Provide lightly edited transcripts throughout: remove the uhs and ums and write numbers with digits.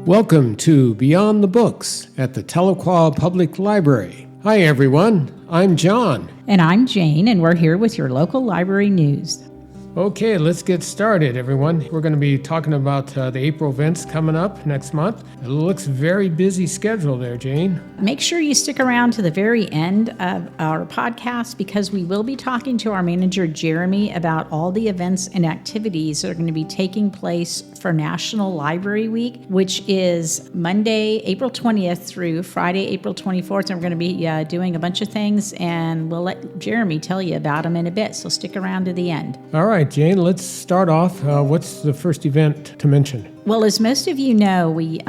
Welcome to Beyond the Books at the Tahlequah Public Library. Hi everyone, I'm John. And I'm Jane, and we're here with your local library news. Okay, let's get started, everyone. We're going to be talking about the April events coming up next month. It looks very busy schedule there, Jane. Make sure you stick around to the very end of our podcast because we will be talking to our manager, Jeremy, about all the events and activities that are going to be taking place for National Library Week, which is Monday, April 20th through Friday, April 24th. And we're going to be doing a bunch of things, and we'll let Jeremy tell you about them in a bit. So stick around to the end. All right, Jane, let's start off. What's the first event to mention? Well, as most of you know, we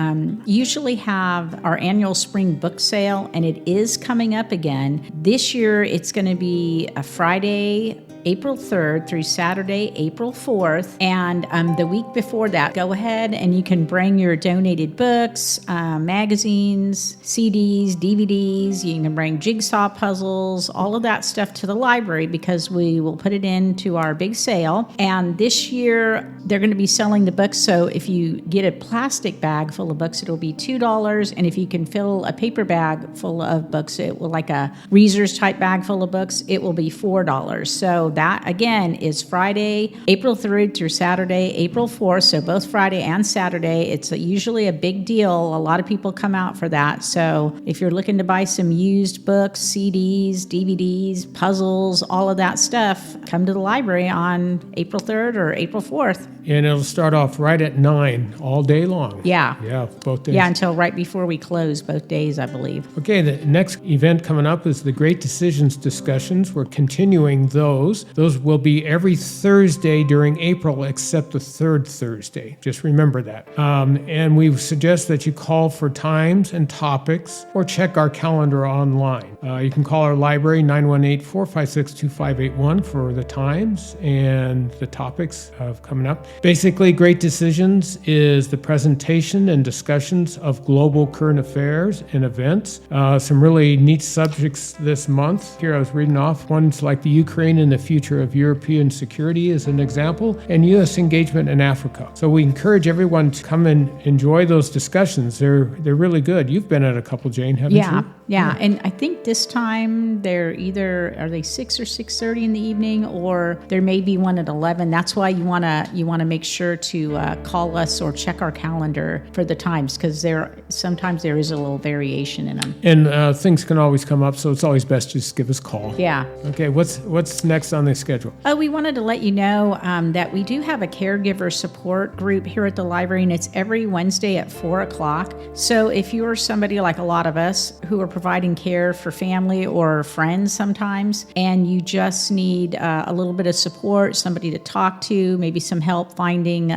usually have our annual spring book sale, and it is coming up again. This year, it's going to be a Friday, April 3rd through Saturday, April 4th. And the week before that, go ahead and you can bring your donated books, magazines, CDs, DVDs. You can bring jigsaw puzzles, all of that stuff to the library because we will put it into our big sale. And this year, they're going to be selling the books. So if you get a plastic bag full of books, it'll be $2. And if you can fill a paper bag full of books, it will, like a Reasor's type bag full of books, it will be $4. So that, again, is Friday, April 3rd through Saturday, April 4th. So both Friday and Saturday. It's usually a big deal. A lot of people come out for that. So if you're looking to buy some used books, CDs, DVDs, puzzles, all of that stuff, come to the library on April 3rd or April 4th. And it'll start off right at 9 all day long. Yeah. Yeah, both days. Yeah, until right before we close, both days, I believe. Okay, the next event coming up is the Great Decisions discussions. We're continuing those. Those will be every Thursday during April except the third Thursday. Just remember that. And we suggest that you call for times and topics or check our calendar online. You can call our library, 918-456-2581 for the times and the topics of coming up. Basically, Great Decisions is the presentation and discussions of global current affairs and events. Some really neat subjects this month. Here I was reading off ones like the Ukraine and the future of European security as an example, and U.S. engagement in Africa. So we encourage everyone to come and enjoy those discussions. They're really good. You've been at a couple, Jane, haven't you? Yeah, and I think this time they're either, are they 6 or 6:30 in the evening, or there may be one at 11. That's why you want to make sure to call us or check our calendar for the times, because sometimes there is a little variation in them. And things can always come up, so it's always best to just give us a call. Yeah. Okay, what's next on the schedule? Oh, we wanted to let you know that we do have a caregiver support group here at the library, and it's every Wednesday at 4 o'clock. So if you're somebody like a lot of us who are providing care for family or friends sometimes, and you just need a little bit of support, somebody to talk to, maybe some help finding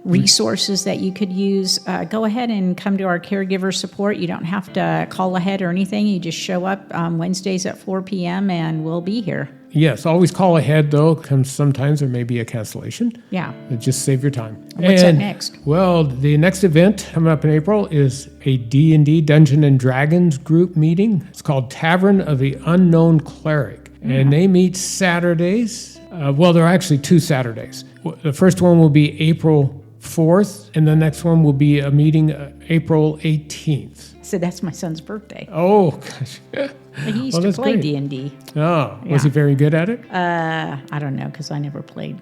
resources that you could use, go ahead and come to our caregiver support. You don't have to call ahead or anything. You just show up Wednesdays at 4 p.m. and we'll be here. Yes, always call ahead, though, because sometimes there may be a cancellation. Yeah. Just save your time. What's up next? Well, the next event coming up in April is a D&D, Dungeons and Dragons group meeting. It's called Tavern of the Unknown Cleric. And they meet Saturdays. Well, there are actually 2 Saturdays. The first one will be April 4th, and the next one will be a meeting April 18th. So that's my son's birthday. Oh, gosh. He used to play great. D&D. Oh, was he very good at it? I don't know, because I never played.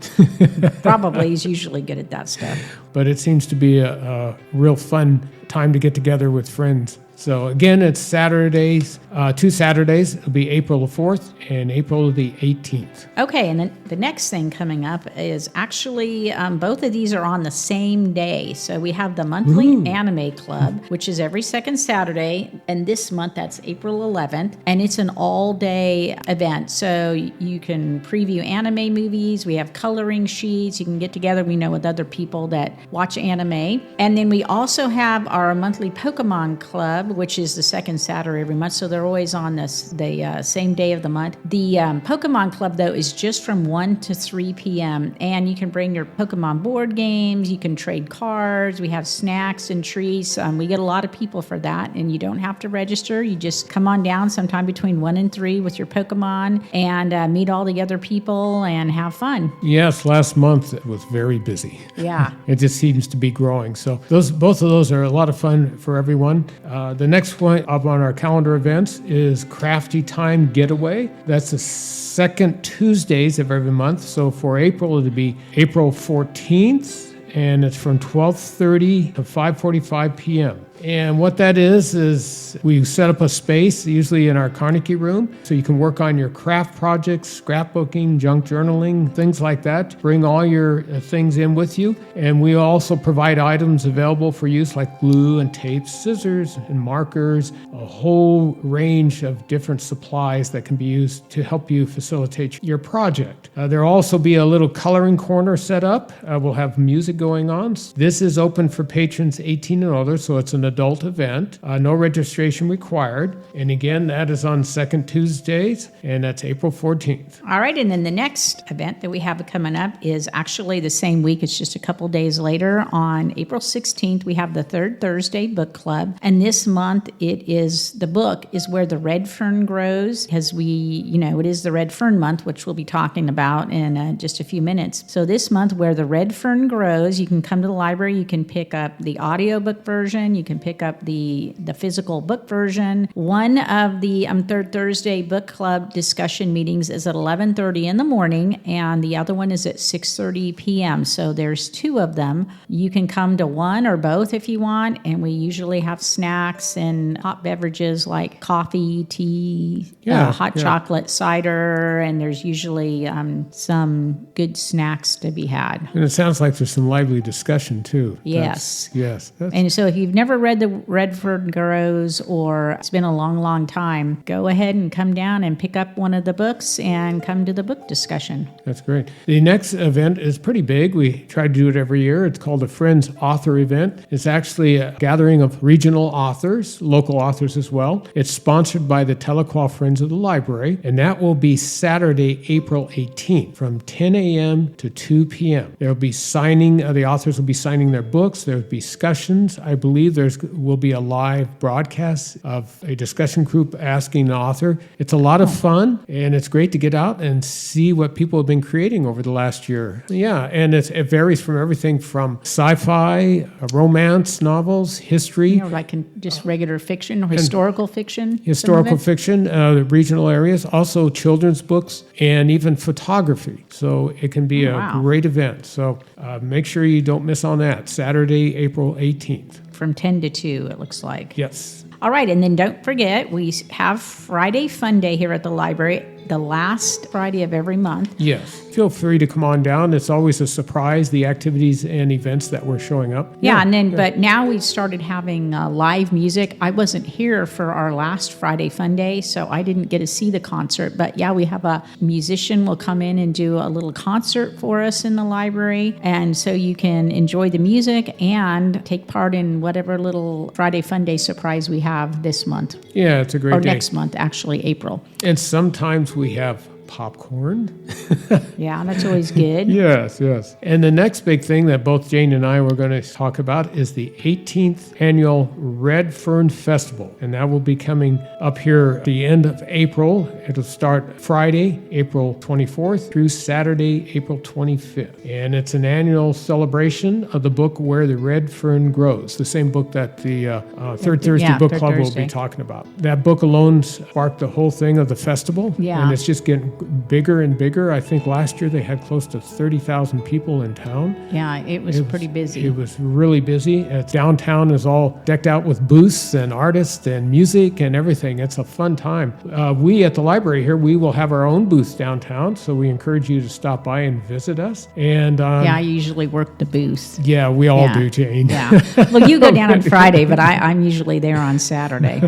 Probably he's usually good at that stuff. But it seems to be a real fun time to get together with friends. So again, it's Saturdays, 2 Saturdays. It'll be April the 4th and April the 18th. Okay, and then the next thing coming up is actually both of these are on the same day. So we have the monthly anime club, which is every second Saturday. And this month, that's April 11th. And it's an all-day event. So you can preview anime movies. We have coloring sheets. You can get together, we know, with other people that watch anime. And then we also have our monthly Pokemon club. Club, which is the second Saturday every month. So they're always on the same day of the month. The Pokemon Club, though, is just from 1 to 3 p.m. And you can bring your Pokemon board games. You can trade cards. We have snacks and treats. We get a lot of people for that, and you don't have to register. You just come on down sometime between 1 and 3 with your Pokemon and meet all the other people and have fun. Yes, last month it was very busy. Yeah. It just seems to be growing. So both of those are a lot of fun for everyone. The next one up on our calendar events is Crafty Time Getaway. That's the second Tuesdays of every month. So for April, it'll be April 14th, and it's from 12:30 to 5:45 p.m. And what that is we set up a space, usually in our Carnegie room, so you can work on your craft projects, scrapbooking, junk journaling, things like that. Bring all your things in with you. And we also provide items available for use like glue and tape, scissors and markers, a whole range of different supplies that can be used to help you facilitate your project. There'll also be a little coloring corner set up. We'll have music going on. This is open for patrons 18 and older, so it's an adult event. No registration required. And again, that is on second Tuesdays, and that's April 14th. All right, and then the next event that we have coming up is actually the same week. It's just a couple days later. On April 16th, we have the Third Thursday Book Club. And this month, the book is Where the Red Fern Grows, because it is the Red Fern month, which we'll be talking about in just a few minutes. So this month, Where the Red Fern Grows, you can come to the library. You can pick up the audiobook version. You can pick up the physical book version. One of the Third Thursday Book Club discussion meetings is at 11:30 in the morning, and the other one is at 6:30 p.m. So there's two of them. You can come to one or both if you want, and we usually have snacks and hot beverages like coffee, tea, hot chocolate, cider, and there's usually some good snacks to be had. And it sounds like there's some lively discussion too. Yes. Yes. And so if you've never read the Red Fern Grows, or it's been a long, long time, go ahead and come down and pick up one of the books and come to the book discussion. That's great. The next event is pretty big. We try to do it every year. It's called a Friends Author Event. It's actually a gathering of regional authors, local authors as well. It's sponsored by the Tahlequah Friends of the Library, and that will be Saturday, April 18th from 10 a.m. to 2 p.m. There will be the authors will be signing their books. There will be discussions. I believe there will be a live broadcast of a discussion group asking the author. It's a lot of fun, and it's great to get out and see what people have been creating over the last year. Yeah, and it varies from everything from sci-fi, romance novels, history. Like just regular fiction or historical fiction. Historical fiction, the regional areas, also children's books, and even photography. So it can be a great event. So make sure you don't miss on that. Saturday, April 18th. From 10 to 2, it looks like. Yes. All right, and then don't forget, we have Friday Fun Day here at the library, the last Friday of every month. Yes. Feel free to come on down. It's always a surprise, the activities and events that we're showing up. But now we've started having live music. I wasn't here for our last Friday Fun Day, so I didn't get to see the concert. But we have a musician will come in and do a little concert for us in the library. And so you can enjoy the music and take part in whatever little Friday Fun Day surprise we have this month. Yeah, it's a great day. Or next month, actually, April. And sometimes we have popcorn. Yeah, that's always good. Yes. And the next big thing that both Jane and I were going to talk about is the 18th annual Red Fern Festival. And that will be coming up here at the end of April. It'll start Friday, April 24th through Saturday, April 25th. And it's an annual celebration of the book Where the Red Fern Grows, the same book that the Third Thursday Book Club will be talking about. That book alone sparked the whole thing of the festival. Yeah. And it's just getting bigger and bigger. I think last year they had close to 30,000 people in town. Yeah, it was pretty busy. It was really busy. Downtown is all decked out with booths and artists and music and everything. It's a fun time. We at the library here, we will have our own booth downtown, so we encourage you to stop by and visit us. And I usually work the booth. Yeah, we all do, Jane. Yeah. Well, you go down on Friday, but I'm usually there on Saturday.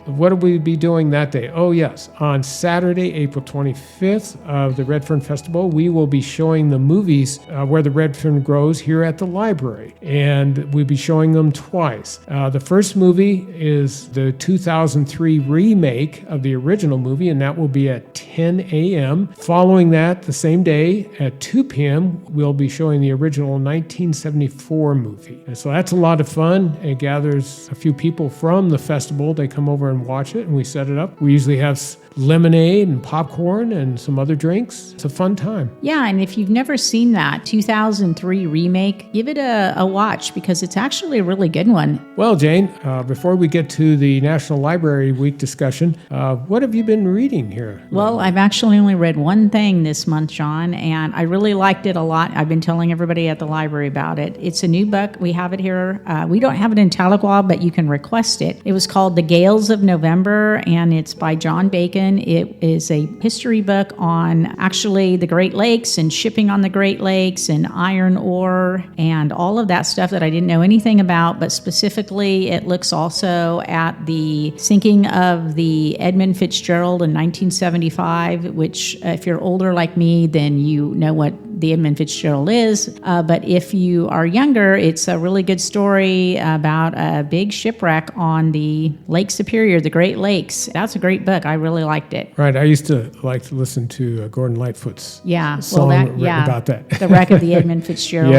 What will we be doing that day? Oh, yes. On Saturday, April 25th, 25th of the Red Fern Festival, we will be showing the movies where the red fern grows here at the library. And we'll be showing them twice. The first movie is the 2003 remake of the original movie, and that will be at 10 a.m. Following that, the same day at 2 p.m., we'll be showing the original 1974 movie. And so that's a lot of fun. It gathers a few people from the festival. They come over and watch it, and we set it up. We usually have lemonade and popcorn and some other drinks. It's a fun time. Yeah, and if you've never seen that 2003 remake, give it a watch because it's actually a really good one. Well, Jane, before we get to the National Library Week discussion, what have you been reading here? Well, I've actually only read one thing this month, John, and I really liked it a lot. I've been telling everybody at the library about it. It's a new book. We have it here. We don't have it in Tahlequah, but you can request it. It was called The Gales of November, and it's by John Bacon. It is a history book on actually the Great Lakes and shipping on the Great Lakes and iron ore and all of that stuff that I didn't know anything about, but specifically it looks also at the sinking of the Edmund Fitzgerald in 1975, which if you're older like me, then you know what the Edmund Fitzgerald is. But if you are younger, it's a really good story about a big shipwreck on the Lake Superior, the Great Lakes. That's a great book. I really liked it. Right. I used to like to listen to Gordon Lightfoot's song about that. The wreck of the Edmund Fitzgerald.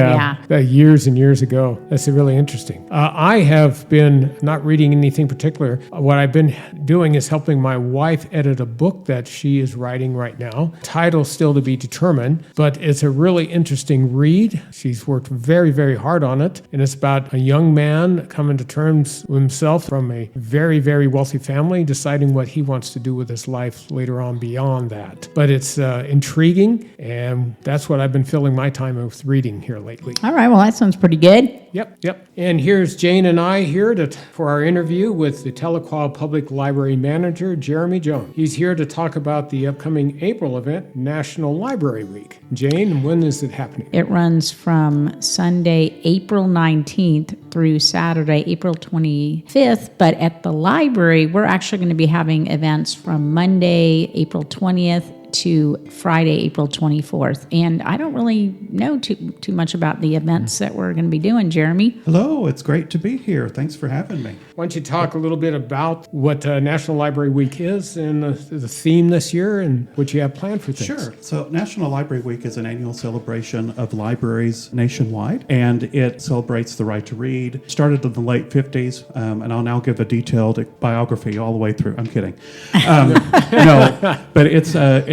Years and years ago. That's really interesting. I have been not reading anything particular. What I've been doing is helping my wife edit a book that she is writing right now. Title still to be determined, but it's a really interesting read. She's worked very, very hard on it, and it's about a young man coming to terms with himself from a very, very wealthy family, deciding what he wants to do with his life later on beyond that. But it's intriguing, and that's what I've been filling my time with reading here lately. All right, well, that sounds pretty good. Yep. And here's Jane and I here for our interview with the Tahlequah Public Library Manager, Jeremy Jones. He's here to talk about the upcoming April event, National Library Week. Jane, when is it happening? It runs from Sunday, April 19th through Saturday, April 25th. But at the library, we're actually going to be having events from Monday, April 20th to Friday, April 24th. And I don't really know too much about the events that we're going to be doing, Jeremy. Hello, it's great to be here. Thanks for having me. Why don't you talk a little bit about what National Library Week is and the theme this year and what you have planned for things? Sure. So National Library Week is an annual celebration of libraries nationwide, and it celebrates the right to read. It started in the late 50s, and I'll now give a detailed biography all the way through. I'm kidding. No, but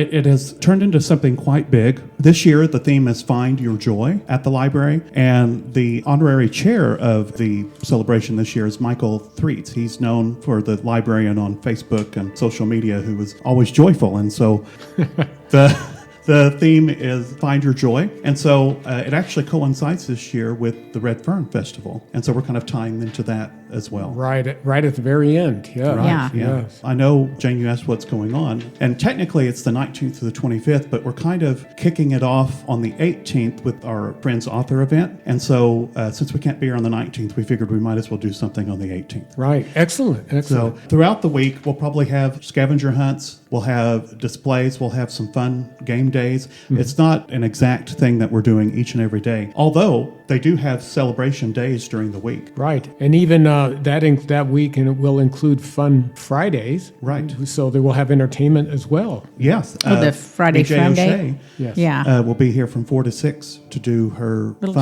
it has turned into something quite big. This year, the theme is Find Your Joy at the library, and the honorary chair of the celebration this year is Michael Threets. He's known for the librarian on Facebook and social media who was always joyful, and so the theme is Find Your Joy. And so it actually coincides this year with the Red Fern Festival. And so we're kind of tying into that as well. Right at the very end. Yeah. Right. Yeah. I know, Jane, you asked what's going on. And technically it's the 19th to the 25th, but we're kind of kicking it off on the 18th with our Friends Author event. And so since we can't be here on the 19th, we figured we might as well do something on the 18th. Right. Excellent. So throughout the week, we'll probably have scavenger hunts. We'll have displays. We'll have some fun game days. Mm-hmm. It's not an exact thing that we're doing each and every day, although they do have celebration days during the week. Right. And even that week and it will include Fun Fridays. Right. So they will have entertainment as well. Yes. The Friday Fun Day. Yes. Yeah. Will be here from 4 to 6 to do her little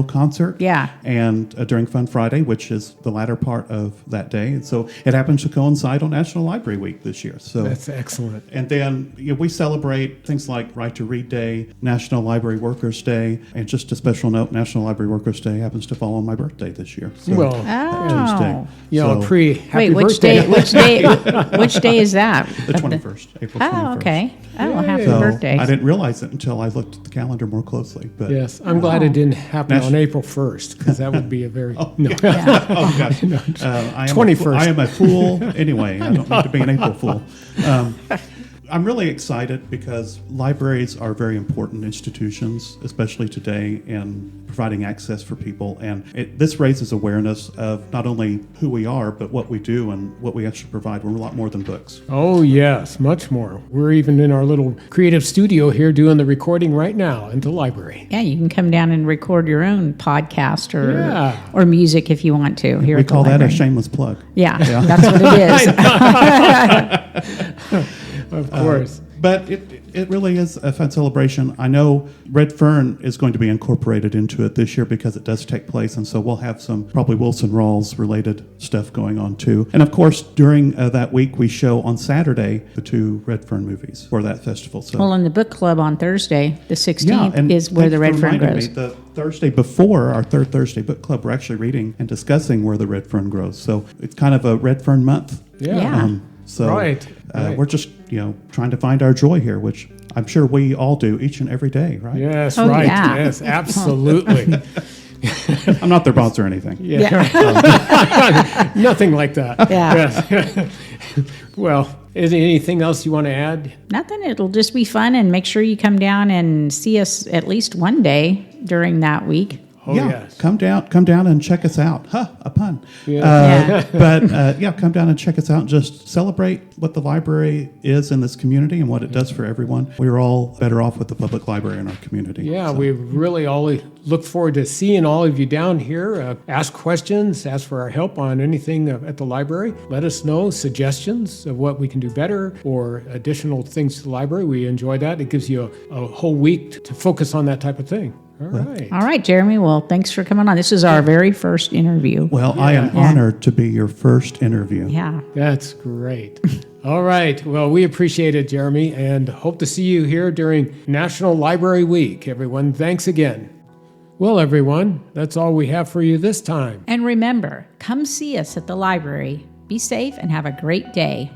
concert. Yeah. And during Fun Friday, which is the latter part of that day. And so it happens to coincide on National Library Week this year. So that's excellent. And then we celebrate things like Right to Read Day, National Library Workers Day, and just a special note, National Library Workers Day happens to fall on my birthday this year. So, Tuesday. Happy which birthday. Which day is that? The 21st, April 21st. Oh, okay. Oh, happy So birthday. I didn't realize it until I looked at the calendar more closely. But yes, I'm glad it didn't happen on April 1st because that would be a very Oh gosh, 21st. I am a fool anyway. I don't need to be an April fool. I'm really excited because libraries are very important institutions, especially today, in providing access for people. And this raises awareness of not only who we are, but what we do and what we actually provide. We're a lot more than books. Oh, yes, much more. We're even in our little creative studio here doing the recording right now in the library. Yeah, you can come down and record your own podcast or music if you want to. Here We at the call that a library. shameless plug. Yeah, that's what it is. Of course. But it really is a fun celebration. I know Red Fern is going to be incorporated into it this year because it does take place, and so we'll have some probably Wilson Rawls related stuff going on too. And of course, during that week, we show on Saturday the 2 Red Fern movies for that festival. So Well, in the book club on Thursday, the 16th, is where the Red Fern grows. The Thursday before our third Thursday book club, we're actually reading and discussing where the Red Fern grows. So it's kind of a Red Fern month. Yeah. So Right. we're just trying to find our joy here, which I'm sure we all do each and every day, right? Yes, Oh, right. yeah. Yes, absolutely. I'm not their boss or anything. Nothing like that. Yeah. Yes. Well, is there anything else you want to add? Nothing. It'll just be fun, and make sure you come down and see us at least one day during that week. Oh, yeah, yes. come down and check us out. Huh, a pun. Yeah. But come down and check us out and just celebrate what the library is in this community and what it does for everyone. We're all better off with the public library in our community. Yeah, So, we really all look forward to seeing all of you down here. Ask questions, ask for our help on anything at the library. Let us know suggestions of what we can do better or additional things to the library. We enjoy that. It gives you a whole week to focus on that type of thing. All right. All right, Jeremy. Well, thanks for coming on. This is our very first interview. Well, I am honored to be your first interview. Yeah. That's great. All right. Well, we appreciate it, Jeremy, and hope to see you here during National Library Week. Everyone, thanks again. Well, everyone, that's all we have for you this time. And remember, come see us at the library. Be safe and have a great day.